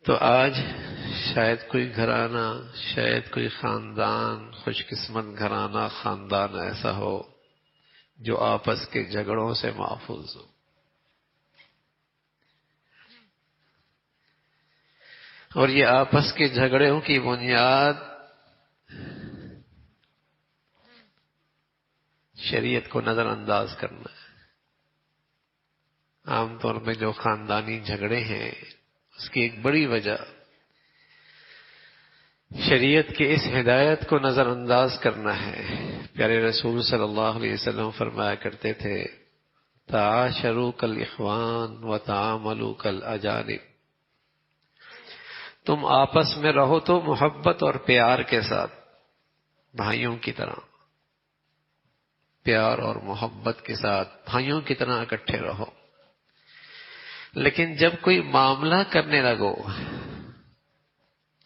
تو آج شاید کوئی گھرانہ، شاید کوئی خاندان، خوش قسمت گھرانہ خاندان ایسا ہو جو آپس کے جھگڑوں سے محفوظ ہو. اور یہ آپس کے جھگڑوں کی بنیاد شریعت کو نظر انداز کرنا ہے. عام طور پہ جو خاندانی جھگڑے ہیں اس کی ایک بڑی وجہ شریعت کے اس ہدایت کو نظر انداز کرنا ہے. پیارے رسول صلی اللہ علیہ وسلم فرمایا کرتے تھے تعاشروا کالاخوان وتعاملوا کالاجانب. تم آپس میں رہو تو محبت اور پیار کے ساتھ، بھائیوں کی طرح، پیار اور محبت کے ساتھ بھائیوں کی طرح اکٹھے رہو. لیکن جب کوئی معاملہ کرنے لگو،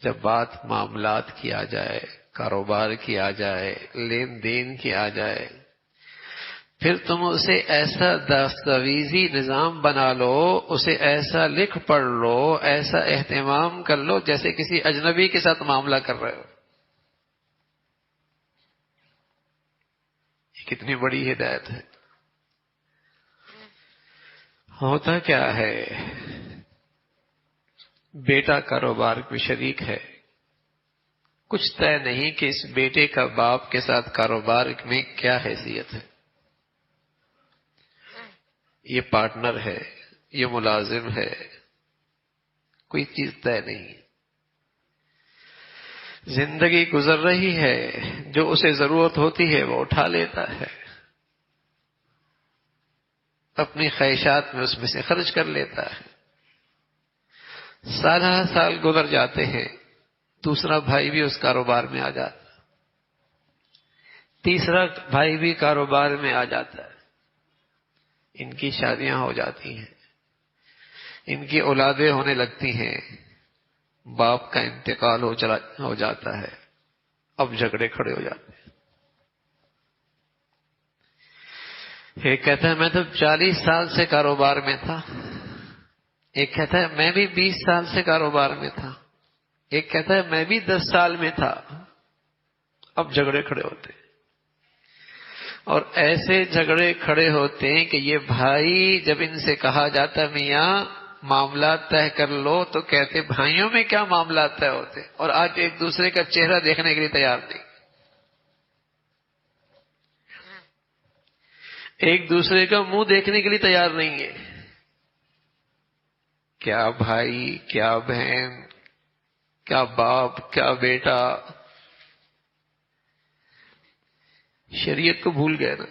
جب بات معاملات کی آ جائے، کاروبار کی آ جائے، لین دین کی آ جائے، پھر تم اسے ایسا دستاویزی نظام بنا لو، اسے ایسا لکھ پڑھ لو، ایسا اہتمام کر لو جیسے کسی اجنبی کے ساتھ معاملہ کر رہے ہو. یہ کتنی بڑی ہدایت ہے. ہوتا کیا ہے، بیٹا کاروبار میں شریک ہے، کچھ طے نہیں کہ اس بیٹے کا باپ کے ساتھ کاروبار میں کیا حیثیت ہے. یہ پارٹنر ہے، یہ ملازم ہے، کوئی چیز طے نہیں. زندگی گزر رہی ہے، جو اسے ضرورت ہوتی ہے وہ اٹھا لیتا ہے، اپنی خواہشات میں اس میں سے خرچ کر لیتا ہے. سالہ سال گزر جاتے ہیں، دوسرا بھائی بھی اس کاروبار میں آ جاتا ہے، تیسرا بھائی بھی کاروبار میں آ جاتا ہے. ان کی شادیاں ہو جاتی ہیں، ان کی اولادیں ہونے لگتی ہیں، باپ کا انتقال ہو جاتا ہے. اب جھگڑے کھڑے ہو جاتے ہیں. ایک کہتا ہے میں تو 40 سال سے کاروبار میں تھا، ایک کہتا ہے میں بھی 20 سال سے کاروبار میں تھا، ایک کہتا ہے میں بھی 10 سال میں تھا. اب جھگڑے کھڑے ہوتے ہیں. اور ایسے جھگڑے کھڑے ہوتے ہیں کہ یہ بھائی جب ان سے کہا جاتا میاں معاملات طے کر لو تو کہتے بھائیوں میں کیا معاملات طے ہوتے، اور آج ایک دوسرے کا چہرہ دیکھنے کے لیے تیار نہیں، ایک دوسرے کا منہ دیکھنے کے لیے تیار نہیں ہے. کیا بھائی، کیا بہن، کیا باپ، کیا بیٹا، شریعت کو بھول گئے نا.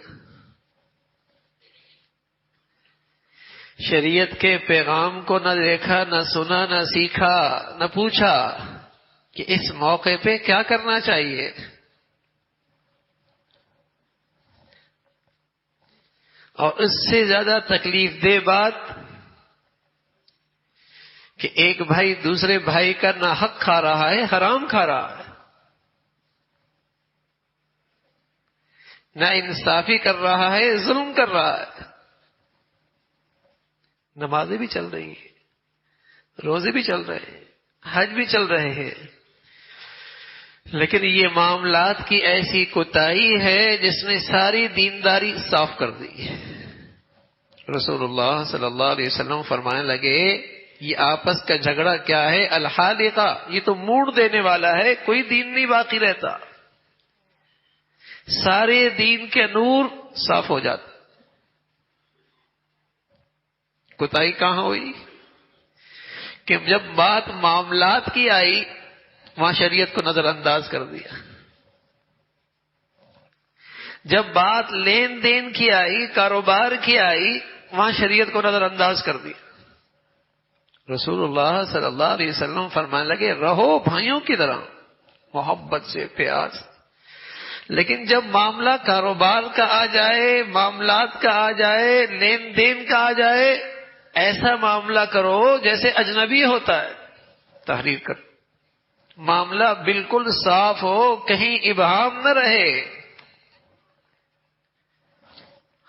شریعت کے پیغام کو نہ دیکھا، نہ سنا، نہ سیکھا، نہ پوچھا کہ اس موقع پہ کیا کرنا چاہیے. اور اس سے زیادہ تکلیف دہ بات کہ ایک بھائی دوسرے بھائی کا نہ حق کھا رہا ہے، حرام کھا رہا ہے، نہ انصافی کر رہا ہے، ظلم کر رہا ہے. نمازیں بھی چل رہی ہیں، روزے بھی چل رہے ہیں، حج بھی چل رہے ہیں، لیکن یہ معاملات کی ایسی کوتاہی ہے جس نے ساری دینداری صاف کر دی. رسول اللہ صلی اللہ علیہ وسلم فرمانے لگے یہ آپس کا جھگڑا کیا ہے، الحالقہ، یہ تو موڑ دینے والا ہے، کوئی دین نہیں باقی رہتا، سارے دین کے نور صاف ہو جاتا. کوتاہی کہاں ہوئی کہ جب بات معاملات کی آئی وہاں شریعت کو نظر انداز کر دیا. جب بات لین دین کی آئی، کاروبار کی آئی، وہاں شریعت کو نظر انداز کر دیا. رسول اللہ صلی اللہ علیہ وسلم فرمانے لگے رہو بھائیوں کی طرح، محبت سے، پیار سے. لیکن جب معاملہ کاروبار کا آ جائے، معاملات کا آ جائے، لین دین کا آ جائے، ایسا معاملہ کرو جیسے اجنبی ہوتا ہے. تحریر کر، معاملہ بالکل صاف ہو، کہیں ابہام نہ رہے.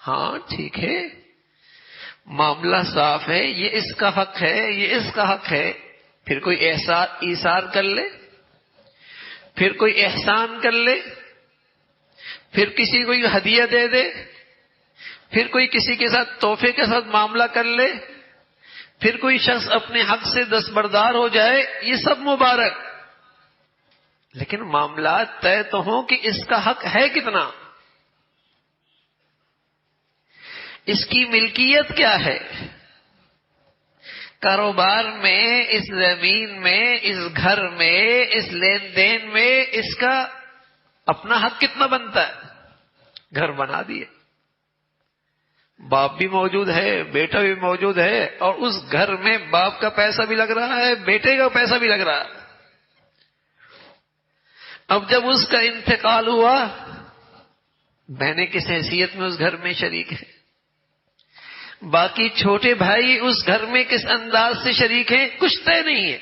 ہاں ٹھیک ہے، معاملہ صاف ہے، یہ اس کا حق ہے، یہ اس کا حق ہے، پھر کوئی ایثار کر لے، پھر کوئی احسان کر لے، پھر کسی کو ہدیہ دے دے، پھر کوئی کسی کے ساتھ تحفے کے ساتھ معاملہ کر لے، پھر کوئی شخص اپنے حق سے دستبردار ہو جائے، یہ سب مبارک، لیکن معاملات طے تو ہوں کہ اس کا حق ہے کتنا، اس کی ملکیت کیا ہے، کاروبار میں، اس زمین میں، اس گھر میں، اس لین دین میں اس کا اپنا حق کتنا بنتا ہے۔ گھر بنا دیے، باپ بھی موجود ہے، بیٹا بھی موجود ہے، اور اس گھر میں باپ کا پیسہ بھی لگ رہا ہے، بیٹے کا پیسہ بھی لگ رہا ہے۔ اب جب اس کا انتقال ہوا، بہنیں کس حیثیت میں اس گھر میں شریک ہیں، باقی چھوٹے بھائی اس گھر میں کس انداز سے شریک ہیں، کچھ طے نہیں ہے۔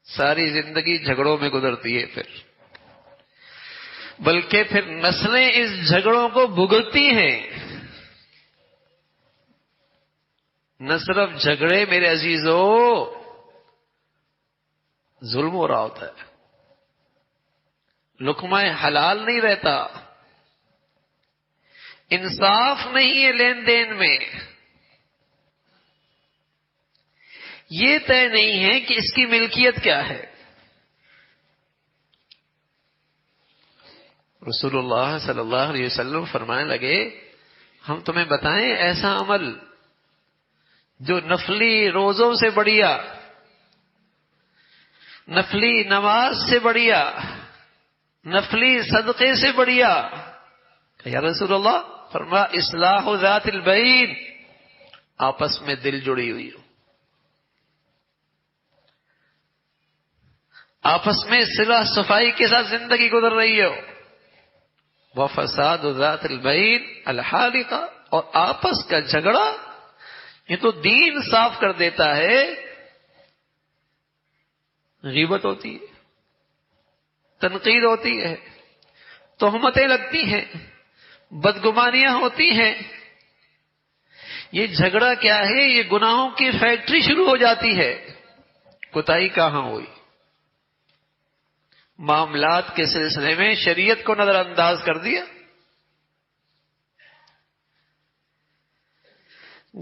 ساری زندگی جھگڑوں میں گزرتی ہے، پھر بلکہ پھر نسلیں اس جھگڑوں کو بھگتتی ہیں۔ نہ صرف جھگڑے میرے عزیزو، ظلم ہو رہا ہوتا ہے، لقمہ حلال نہیں رہتا، انصاف نہیں ہے لین دین میں، یہ طے نہیں ہے کہ اس کی ملکیت کیا ہے۔ رسول اللہ صلی اللہ علیہ وسلم فرمانے لگے، ہم تمہیں بتائیں ایسا عمل جو نفلی روزوں سے بڑھیا، نفلی نماز سے بڑھیا، نفلی صدقے سے بڑھیا۔ کہ یا رسول اللہ، فرمایا اصلاح ذات البین، آپس میں دل جڑی ہوئی ہو، آپس میں صلح صفائی کے ساتھ زندگی گزر رہی ہو، وفساد ذات البین الحالقہ، اور آپس کا جھگڑا یہ تو دین صاف کر دیتا ہے۔ غیبت ہوتی ہے، تنقید ہوتی ہے، تہمتیں لگتی ہیں، بدگمانیاں ہوتی ہیں، یہ جھگڑا کیا ہے، یہ گناہوں کی فیکٹری شروع ہو جاتی ہے۔ کوتاہی کہاں ہوئی؟ معاملات کے سلسلے میں شریعت کو نظر انداز کر دیا۔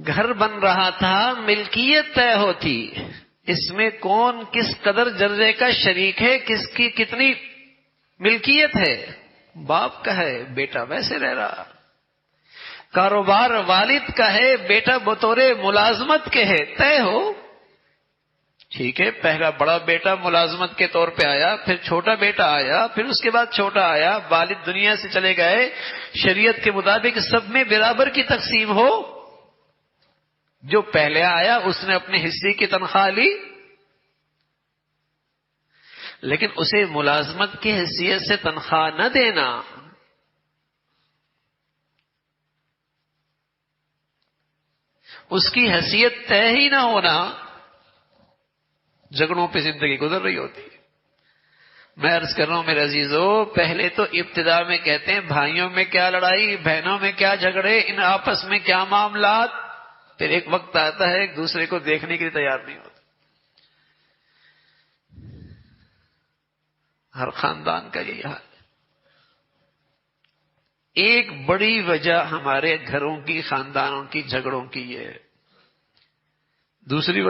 گھر بن رہا تھا، ملکیت طے ہوتی، اس میں کون کس قدر درجے کا شریک ہے، کس کی کتنی ملکیت ہے، باپ کا ہے، بیٹا ویسے رہ رہا، کاروبار والد کا ہے، بیٹا بطور ملازمت کے ہے، طے ہو۔ ٹھیک ہے، پہلا بڑا بیٹا ملازمت کے طور پہ آیا، پھر چھوٹا بیٹا آیا، پھر اس کے بعد چھوٹا آیا، والد دنیا سے چلے گئے، شریعت کے مطابق سب میں برابر کی تقسیم ہو۔ جو پہلے آیا اس نے اپنے حصے کی تنخواہ لی، لیکن اسے ملازمت کی حیثیت سے تنخواہ نہ دینا، اس کی حیثیت طے ہی نہ ہونا، جھگڑوں پہ زندگی گزر رہی ہوتی ہے۔ میں عرض کر رہا ہوں میرے عزیزو، پہلے تو ابتدا میں کہتے ہیں بھائیوں میں کیا لڑائی، بہنوں میں کیا جھگڑے، ان آپس میں کیا معاملات، پھر ایک وقت آتا ہے ایک دوسرے کو دیکھنے کے لیے تیار نہیں ہوتے۔ ہر خاندان کا یہی حال ہے۔ ایک بڑی وجہ ہمارے گھروں کی، خاندانوں کی جھگڑوں کی یہ ہے۔ دوسری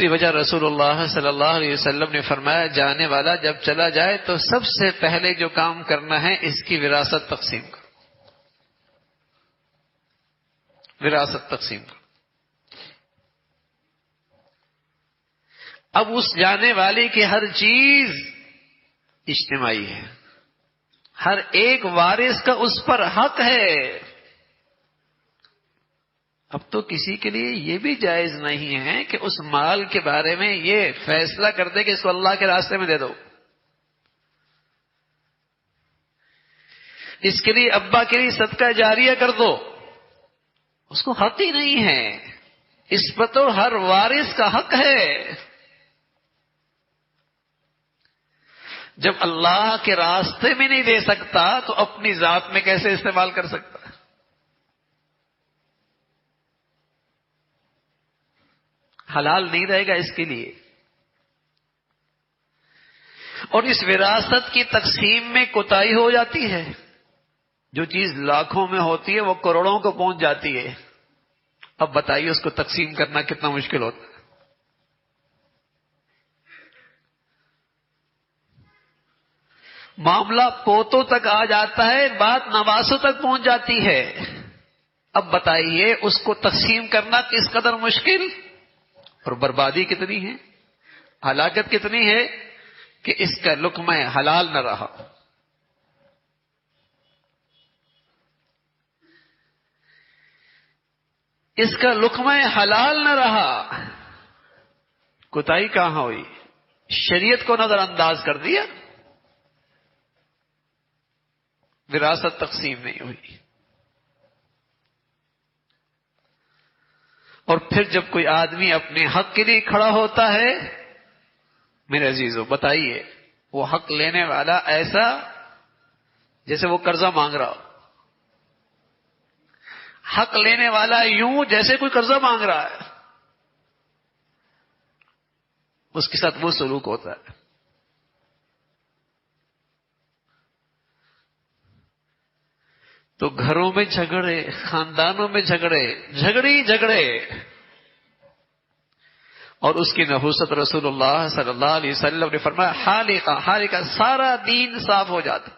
وجہ رسول اللہ صلی اللہ علیہ وسلم نے فرمایا، جانے والا جب چلا جائے تو سب سے پہلے جو کام کرنا ہے اس کی وراثت تقسیم کرو، وراثت تقسیم کرو۔ اب اس جانے والے کی ہر چیز اجتماعی ہے، ہر ایک وارث کا اس پر حق ہے۔ اب تو کسی کے لیے یہ بھی جائز نہیں ہے کہ اس مال کے بارے میں یہ فیصلہ کر دے کہ اس کو اللہ کے راستے میں دے دو۔ اس کے لیے ابا کے لیے صدقہ جاریہ کر دو، اس کو حق ہی نہیں ہے۔ اس پر تو ہر وارث کا حق ہے۔ جب اللہ کے راستے میں نہیں دے سکتا تو اپنی ذات میں کیسے استعمال کر سکتا ہے؟ حلال نہیں رہے گا اس کے لیے. اور اس وراثت کی تقسیم میں کوتاہی ہو جاتی ہے. جو چیز لاکھوں میں ہوتی ہے وہ کروڑوں کو پہنچ جاتی ہے. اب بتائیے اس کو تقسیم کرنا کتنا مشکل ہوتا ہے. معاملہ پوتوں تک آ جاتا ہے, بات نواسوں تک پہنچ جاتی ہے. اب بتائیے اس کو تقسیم کرنا کس قدر مشکل اور بربادی کتنی ہے, ہلاکت کتنی ہے کہ اس کا لقمہ حلال نہ رہا. اس کا لقمہ حلال نہ رہا. کوتاہی کہاں ہوئی؟ شریعت کو نظر انداز کر دیا, وراثت تقسیم نہیں ہوئی. اور پھر جب کوئی آدمی اپنے حق کے لیے کھڑا ہوتا ہے, میرے عزیزو بتائیے وہ حق لینے والا ایسا جیسے وہ قرضہ مانگ رہا ہو. حق لینے والا یوں جیسے کوئی قرضہ مانگ رہا ہے, اس کے ساتھ وہ سلوک ہوتا ہے. تو گھروں میں جھگڑے, خاندانوں میں جھگڑے اور اس کی نحوست رسول اللہ صلی اللہ علیہ وسلم نے فرمایا حالقہ سارا دین صاف ہو جاتا.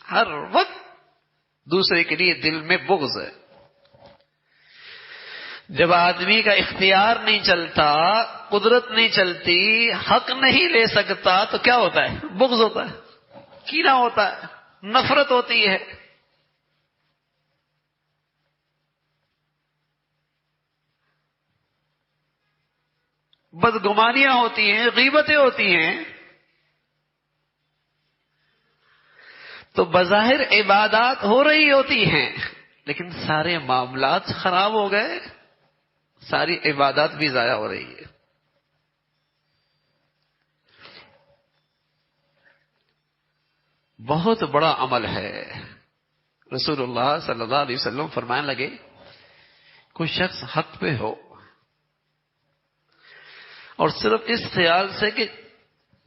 ہر وقت دوسرے کے لیے دل میں بغض ہے. جب آدمی کا اختیار نہیں چلتا, قدرت نہیں چلتی, حق نہیں لے سکتا تو کیا ہوتا ہے؟ بغض ہوتا ہے, کینہ ہوتا ہے, نفرت ہوتی ہے. بدگمانیاں ہوتی ہیں, غیبتیں ہوتی ہیں. تو بظاہر عبادات ہو رہی ہوتی ہیں لیکن سارے معاملات خراب ہو گئے, ساری عبادات بھی ضائع ہو رہی ہے. بہت بڑا عمل ہے. رسول اللہ صلی اللہ علیہ وسلم فرمانے لگے کوئی شخص حق پہ ہو اور صرف اس خیال سے کہ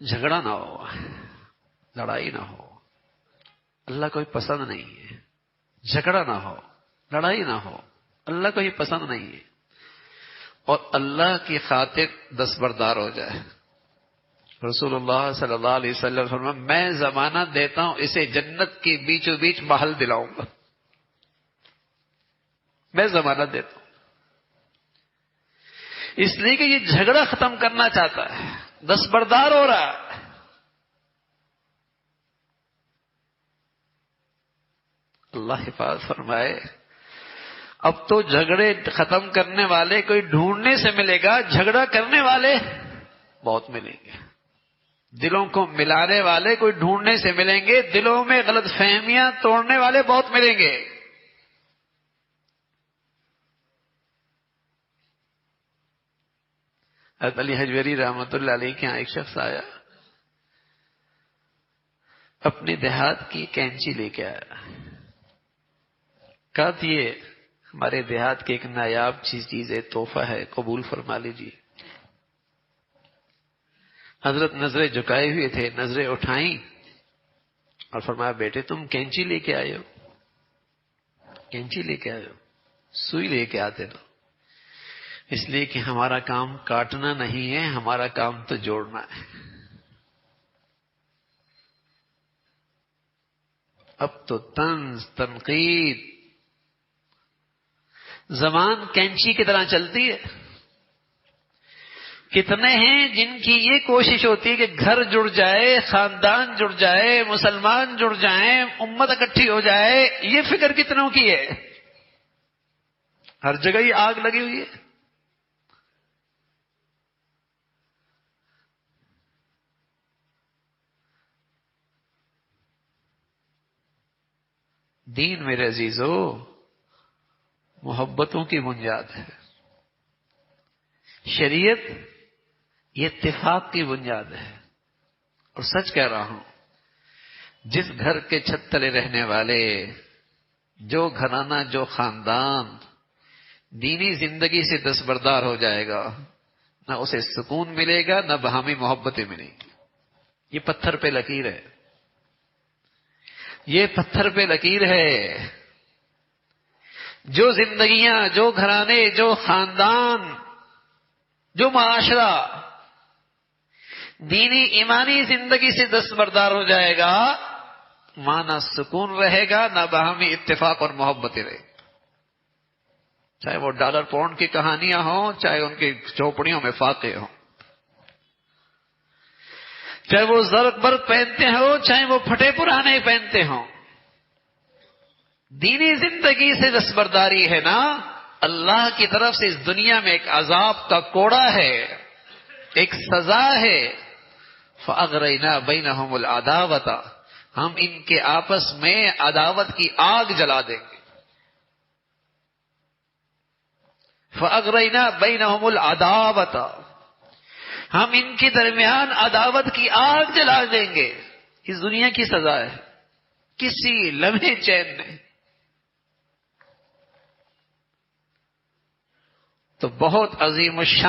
جھگڑا نہ ہو, لڑائی نہ ہو, اللہ کوئی پسند نہیں ہے. جھگڑا نہ ہو, لڑائی نہ ہو, اللہ کو یہ پسند نہیں ہے, اور اللہ کی خاطر دستبردار ہو جائے. رسول اللہ صلی اللہ علیہ وسلم فرمایا میں ضمانت دیتا ہوں اسے جنت کے بیچوں بیچ محل دلاؤں گا. میں ضمانت دیتا ہوں, اس لیے کہ یہ جھگڑا ختم کرنا چاہتا ہے, دستبردار ہو رہا ہے. اللہ حفاظت فرمائے. اب تو جھگڑے ختم کرنے والے کوئی ڈھونڈنے سے ملے گا, جھگڑا کرنے والے بہت ملیں گے. دلوں کو ملانے والے کوئی ڈھونڈنے سے ملیں گے, دلوں میں غلط فہمیاں توڑنے والے بہت ملیں گے. حضرت علی حجویری رحمۃ اللہ علیہ کے یہاں ایک شخص آیا, اپنے دیہات کی کینچی لے کے آیا. کہا یہ ہمارے دیہات کی ایک نایاب چیز ہے, تحفہ ہے, قبول فرما لیجیے. حضرت نظریں جھکائے ہوئے تھے, نظریں اٹھائیں اور فرمایا بیٹے تم کینچی لے کے آئے ہو, کینچی لے کے آئے ہو, سوئی لے کے آتے تو. اس لیے کہ ہمارا کام کاٹنا نہیں ہے, ہمارا کام تو جوڑنا ہے. اب تو طنز تنقید زبان کینچی کی طرح چلتی ہے. کتنے ہیں جن کی یہ کوشش ہوتی ہے کہ گھر جڑ جائے, خاندان جڑ جائے, مسلمان جڑ جائیں, امت اکٹھی ہو جائے. یہ فکر کتنوں کی ہے؟ ہر جگہ یہ آگ لگی ہوئی ہے. دین میرے عزیزو محبتوں کی بنیاد ہے. شریعت یہ اتفاق کی بنیاد ہے. اور سچ کہہ رہا ہوں، جس گھر کے چھت تلے رہنے والے، جو گھرانہ، جو خاندان دینی زندگی سے دستبردار ہو جائے گا، نہ اسے سکون ملے گا، نہ باہمی محبتیں ملیں گی۔ یہ پتھر پہ لکیر ہے، یہ پتھر پہ لکیر ہے۔ جو زندگیاں، جو گھرانے، جو خاندان، جو معاشرہ دینی ایمانی زندگی سے دستبردار ہو جائے گا، وہاں نہ سکون رہے گا، نہ باہمی اتفاق اور محبتیں رہے گی۔ چاہے وہ ڈالر پاؤنڈ کی کہانیاں ہوں، چاہے ان کی جھوپڑیوں میں فاقے ہوں، چاہے وہ زرق برق پہنتے ہوں، چاہے وہ پھٹے پرانے پہنتے ہوں، دینی زندگی سے دستبرداری ہے نا، اللہ کی طرف سے اس دنیا میں ایک عذاب کا کوڑا ہے، ایک سزا ہے۔ فَأَغْرَيْنَا بَيْنَهُمُ الْعَدَاوَةَ، ہم ان کے آپس میں عداوت کی آگ جلا دیں گے۔ فَأَغْرَيْنَا بَيْنَهُمُ الْعَدَاوَةَ، ہم ان کے درمیان عداوت کی آگ جلا دیں گے۔ اس دنیا کی سزا ہے، کسی لمحے چین نہیں۔ تو بہت عظیم الشان